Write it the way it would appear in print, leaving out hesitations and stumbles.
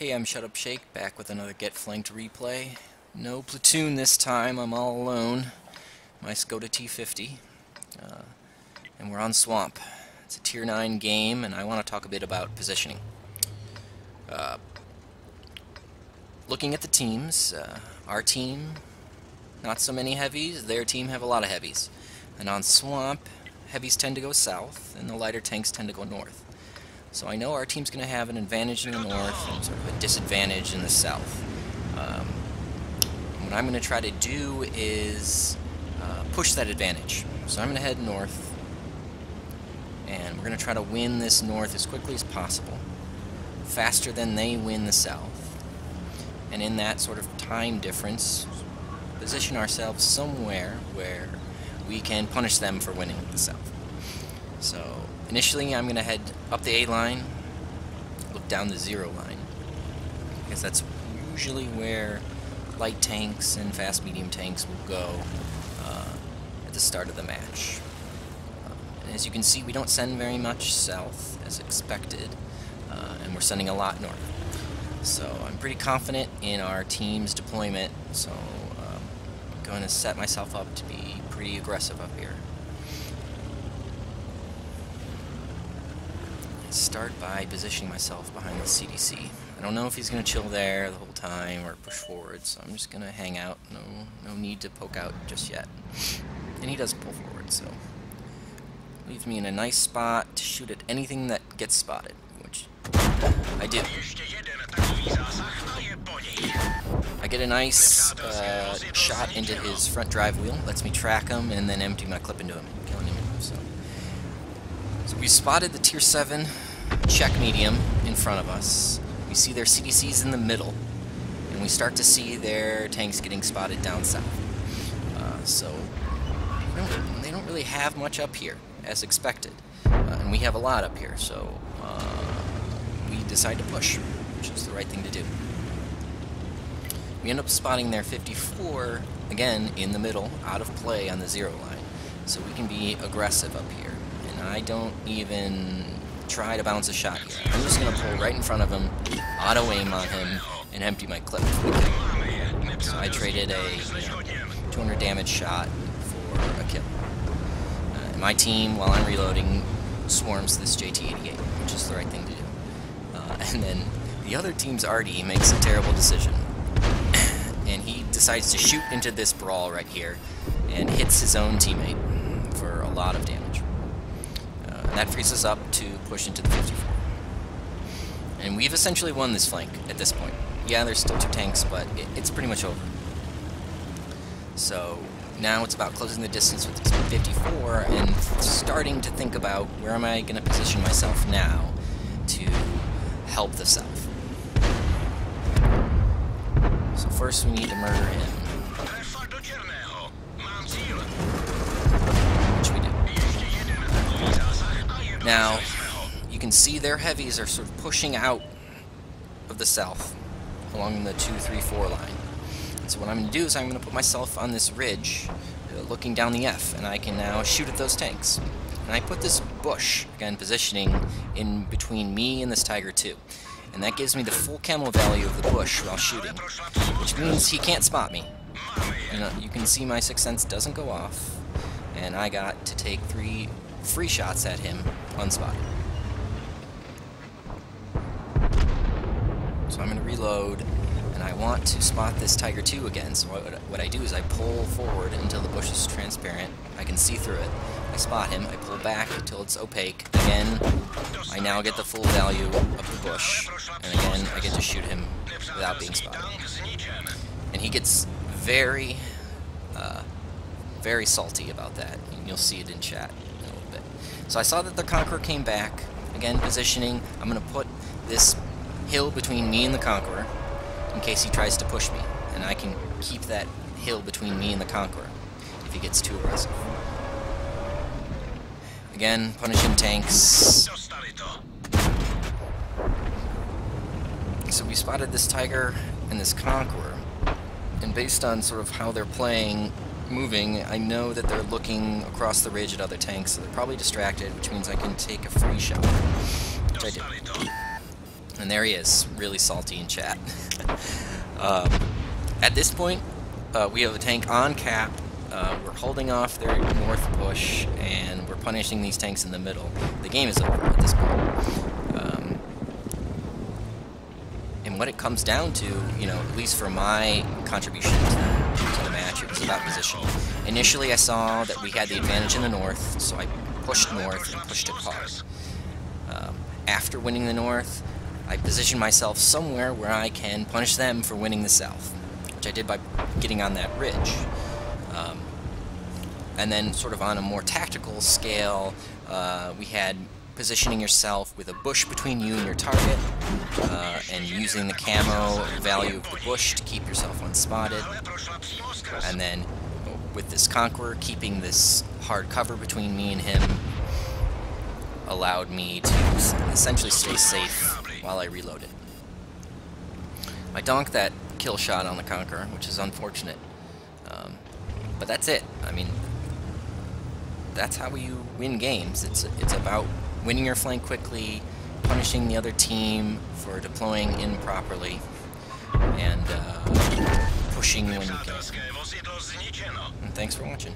Hey, I'm Shut Up Shake, back with another Get Flanked replay. No platoon this time, I'm all alone. My Skoda T50. And we're on Swamp. It's a Tier 9 game, and I want to talk a bit about positioning. Looking at the teams, our team, not so many heavies, their team have a lot of heavies. And on Swamp, heavies tend to go south, and the lighter tanks tend to go north. So I know our team's going to have an advantage in the north and sort of a disadvantage in the south. What I'm going to try to do is push that advantage. So I'm going to head north, and we're going to try to win this north as quickly as possible, faster than they win the south. And in that sort of time difference, position ourselves somewhere where we can punish them for winning the south. So initially I'm going to head up the A line, look down the 0 line, because that's usually where light tanks and fast medium tanks will go at the start of the match. And as you can see, we don't send very much south as expected, and we're sending a lot north. So I'm pretty confident in our team's deployment, so I'm going to set myself up to be pretty aggressive up here. Start by positioning myself behind the CDC. I don't know if he's going to chill there the whole time or push forward, so I'm just going to hang out. No need to poke out just yet. And he does pull forward, so leaves me in a nice spot to shoot at anything that gets spotted, which I do. I get a nice shot into his front drive wheel, lets me track him, and then empty my clip into him, killing him. So we spotted the Tier 7 check medium in front of us. We see their CDCs in the middle, and we start to see their tanks getting spotted down south. So they don't really have much up here, as expected, and we have a lot up here, so we decide to push, which is the right thing to do. We end up spotting their 54, again, in the middle, out of play on the 0 line, so we can be aggressive up here. And I don't even try to bounce a shot here. I'm just going to pull right in front of him, auto-aim on him, and empty my clip. So I traded a 200 damage shot for a kill. And my team, while I'm reloading, swarms this JT-88, which is the right thing to do. And then the other team's RD makes a terrible decision. And he decides to shoot into this brawl right here and hits his own teammate for a lot of damage. And that frees us up to push into the 54. And we've essentially won this flank at this point. Yeah, there's still 2 tanks, but it's pretty much over. So now it's about closing the distance with this 54 and starting to think about where am I going to position myself now to help the south. So first we need to murder him. Which we do. Now, you can see their heavies are sort of pushing out of the south along the 2, 3, 4 line. And so what I'm going to do is I'm going to put myself on this ridge looking down the F, and I can now shoot at those tanks. And I put this bush, again, positioning in between me and this Tiger 2. And that gives me the full camo value of the bush while shooting, which means he can't spot me. You can see my 6th sense doesn't go off, and I got to take 3 free shots at him unspotted. So I'm going to reload, and I want to spot this Tiger 2 again. So what I do is I pull forward until the bush is transparent. I can see through it. I spot him, I pull back until it's opaque. Again, I now get the full value of the bush, and again, I get to shoot him without being spotted. And he gets very, very salty about that, and you'll see it in chat in a little bit. So I saw that the Conqueror came back, again, positioning. I'm going to put this hill between me and the Conqueror in case he tries to push me, and I can keep that hill between me and the Conqueror if he gets too aggressive. Again, punishing tanks. So we spotted this Tiger and this Conqueror, and based on sort of how they're playing, moving, I know that they're looking across the ridge at other tanks, so they're probably distracted, which means I can take a free shot, which I do. And there he is, really salty in chat. At this point, we have a tank on cap. We're holding off their north push, and we're punishing these tanks in the middle. The game is over at this point. And what it comes down to, you know, at least for my contribution to the match, it was about position. Initially, I saw that we had the advantage in the north, so I pushed north and pushed it hard. After winning the north, I positioned myself somewhere where I can punish them for winning the south, which I did by getting on that ridge. And then sort of on a more tactical scale, we had positioning yourself with a bush between you and your target, and using the camo value of the bush to keep yourself unspotted. And then with this Conqueror, keeping this hard cover between me and him allowed me to essentially stay safe while I reloaded. I donked that kill shot on the Conqueror, which is unfortunate. But that's it. I mean, that's how you win games. It's about winning your flank quickly, punishing the other team for deploying improperly, and pushing when you can. And thanks for watching.